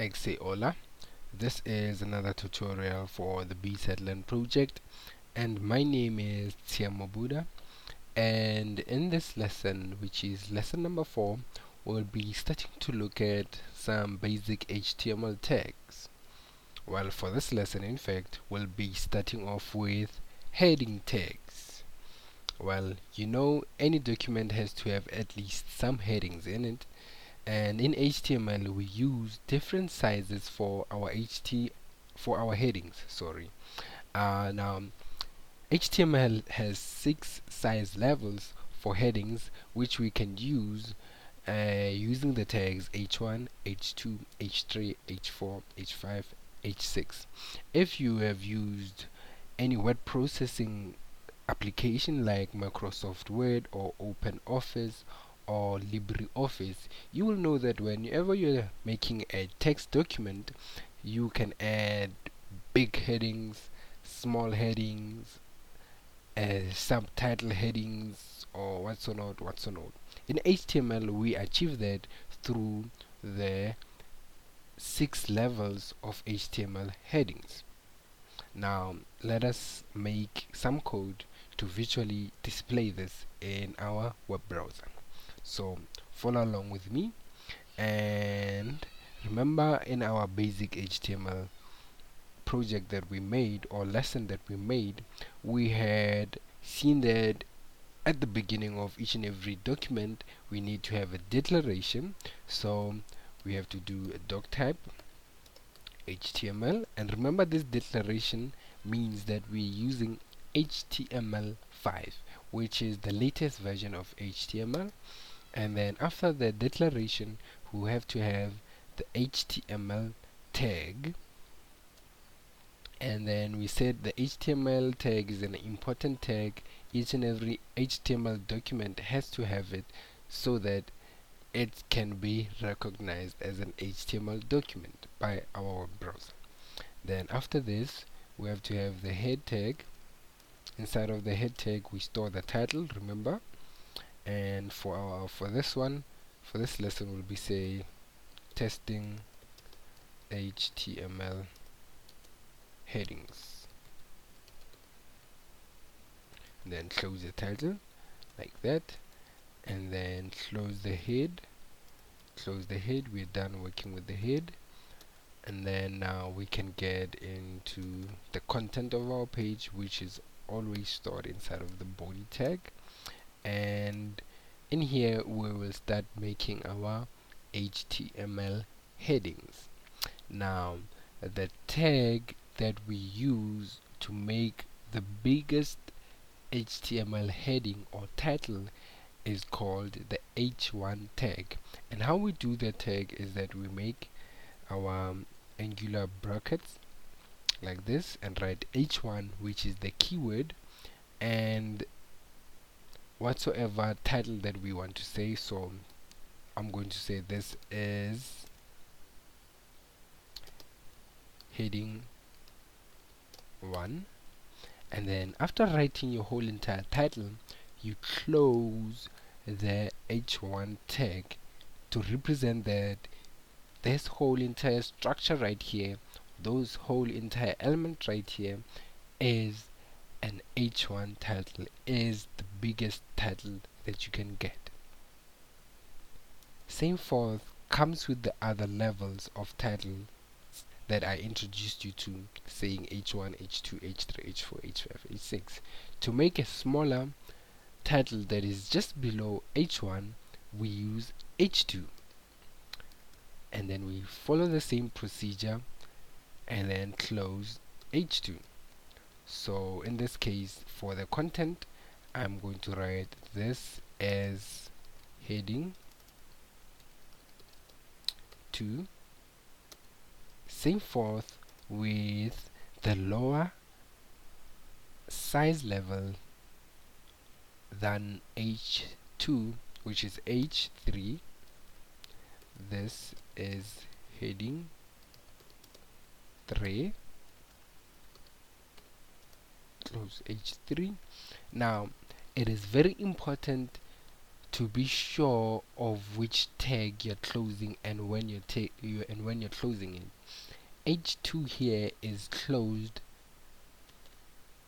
Hola. This is another tutorial for the BsideLearn project, and my name is Buddha. And in this lesson, which is lesson number 4, we'll be starting to look at some basic HTML tags. Well, for this lesson, in fact, we'll be starting off with heading tags. Well, any document has to have at least some headings in it, and in HTML we use different sizes for our headings. Now HTML has 6 size levels for headings, which we can use using the tags h1, h2, h3, h4, h5, h6. If you have used any word processing application like Microsoft Word or OpenOffice or LibreOffice, you will know that whenever you're making a text document, you can add big headings, small headings, subtitle headings, or what's or not. In HTML, we achieve that through the 6 levels of HTML headings. Now, let us make some code to visually display this in our web browser. So follow along with me, and remember, in our basic HTML project that we made, or lesson that we made, we had seen that at the beginning of each and every document we need to have a declaration. So we have to do a doc type HTML, and remember, this declaration means that we're using HTML5, which is the latest version of HTML. And then after the declaration, we have to have the HTML tag, and then we said the HTML tag is an important tag. Each and every HTML document has to have it so that it can be recognized as an HTML document by our web browser. Then after this, we have to have the head tag. Inside of the head tag we store the title, remember. And for this lesson, we'll be say testing HTML headings. And then close the title like that, and then close the head. We're done working with the head, and then now we can get into the content of our page, which is always stored inside of the body tag. And in here we will start making our HTML headings. Now, the tag that we use to make the biggest HTML heading or title is called the h1 tag. And how we do the tag is that we make our angular brackets like this and write h1, which is the keyword, and whatsoever title that we want to say. So I'm going to say this is heading 1, and then after writing your whole entire title, you close the h1 tag to represent that this whole entire structure right here, those whole entire element right here, is an h1 title, is the biggest title that you can get. Same forth comes with the other levels of titles that I introduced you to, saying h1, h2, h3, h4, h5, h6. To make a smaller title that is just below h1, we use h2, and then we follow the same procedure and then close h2. So in this case, for the content, I'm going to write this as heading 2. Same forth with the lower size level than h2, which is h3. This is heading 3. Close h3. Now, it is very important to be sure of which tag you're closing and when you're closing it. H2 here is closed.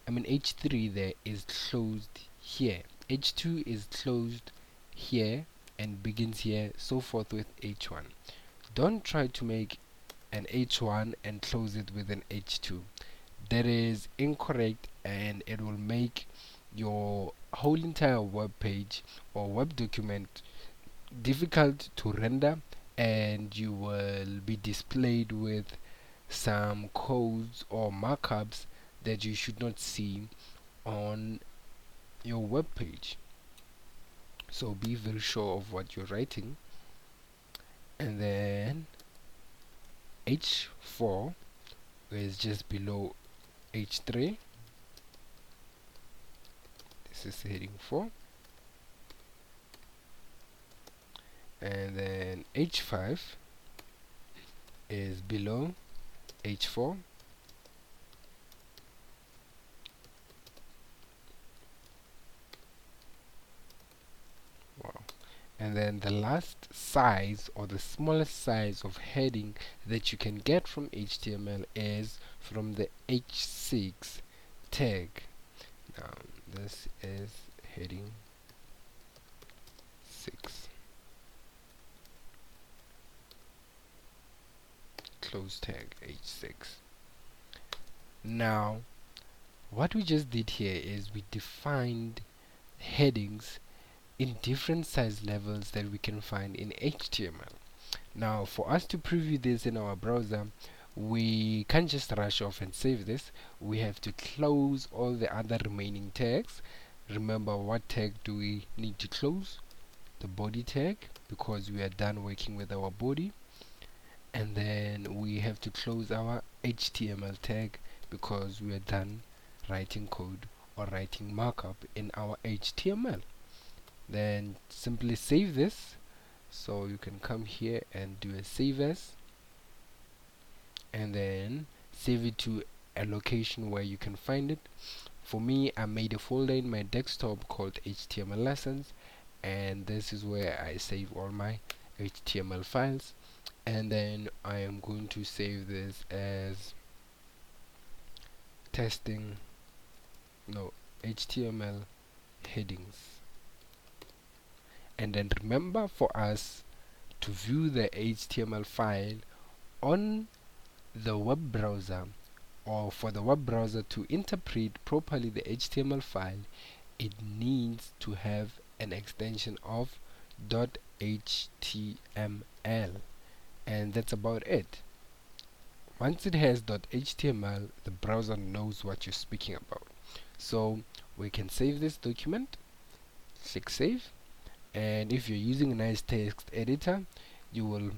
H3 there is closed here. H2 is closed here and begins here, so forth with H1. Don't try to make an H1 and close it with an H2. That is incorrect, and it will make your whole entire web page or web document difficult to render, and you will be displayed with some codes or markups that you should not see on your web page. So be very sure of what you're writing. And then H4 is just below H3. This is heading 4. And then H5 is below H4. Wow. And then the last size, or the smallest size of heading that you can get from HTML, is from the H6 tag. Now this is heading 6. Close tag H6. Now what we just did here is we defined headings in different size levels that we can find in HTML. Now for us to preview this in our browser, we can't just rush off and save this. We have to close all the other remaining tags. Remember, what tag do we need to close? The body tag, because we are done working with our body. And then we have to close our HTML tag, because we are done writing code or writing markup in our HTML. Then simply save this. So you can come here and do a save as, and then save it to a location where you can find it. For me, I made a folder in my desktop called HTML lessons, and this is where I save all my HTML files. And then I am going to save this as HTML headings. And then remember, for us to view the HTML file on the web browser, or for the web browser to interpret properly the HTML file, it needs to have an extension of .html, and that's about it. Once it has .html, the browser knows what you're speaking about. So we can save this document, click save, and if you're using a nice text editor, you will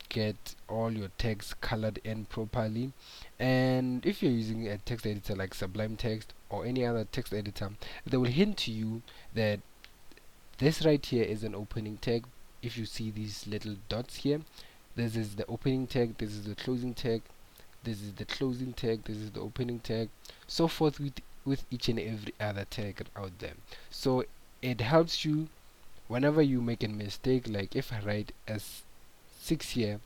get all your text colored in properly. And if you're using a text editor like Sublime Text or any other text editor, they will hint to you that this right here is an opening tag. If you see these little dots here, this is the opening tag, this is the closing tag, this is the closing tag, this is the opening tag, so forth with each and every other tag out there. So it helps you whenever you make a mistake. Like if I write as 6 here,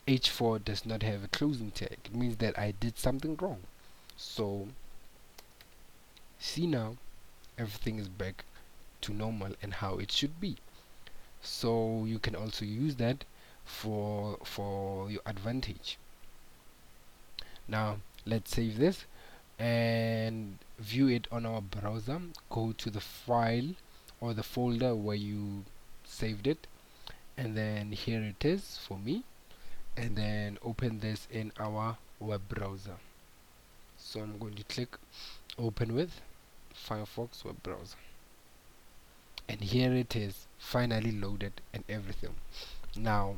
H4 does not have a closing tag, it means that I did something wrong. So see, now everything is back to normal and how it should be. So you can also use that for your advantage. Now let's save this and view it on our browser. Go to the file or the folder where you saved it, and then here it is for me, and then open this in our web browser. So I'm going to click open with Firefox web browser, and here it is, finally loaded and everything. Now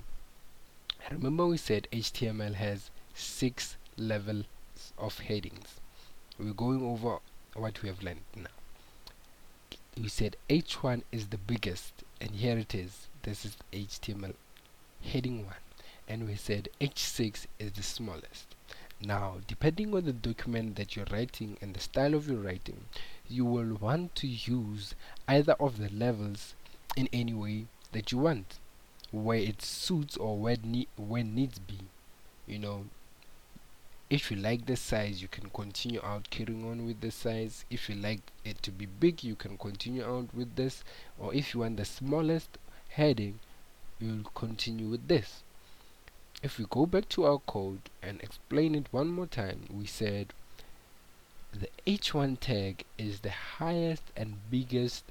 remember, we said HTML has 6 levels of headings. We're going over what we have learned now. We said H1 is the biggest, and here it is, this is HTML heading 1, and we said H6 is the smallest. Now depending on the document that you're writing and the style of your writing, you will want to use either of the levels in any way that you want, where it suits or where needs be. You know, if you like this size, you can continue out carrying on with this size. If you like it to be big, you can continue out with this. Or if you want the smallest heading, you'll continue with this. If we go back to our code and explain it one more time, we said the h1 tag is the highest and biggest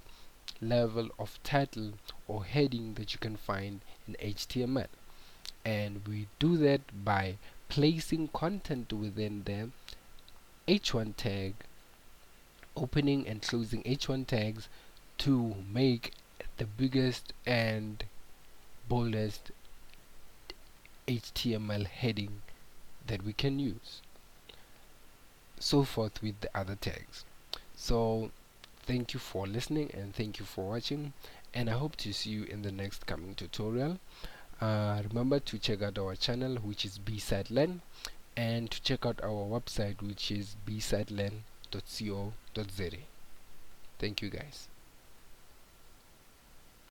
level of title or heading that you can find in HTML, and we do that by placing content within the h1 tag, opening and closing h1 tags to make the biggest and boldest HTML heading that we can use. So forth with the other tags. So thank you for listening and thank you for watching, and I hope to see you in the next coming tutorial. Remember to check out our channel, which is BsideLearn, and to check out our website, which is bsidelearn.co.za. Thank you guys.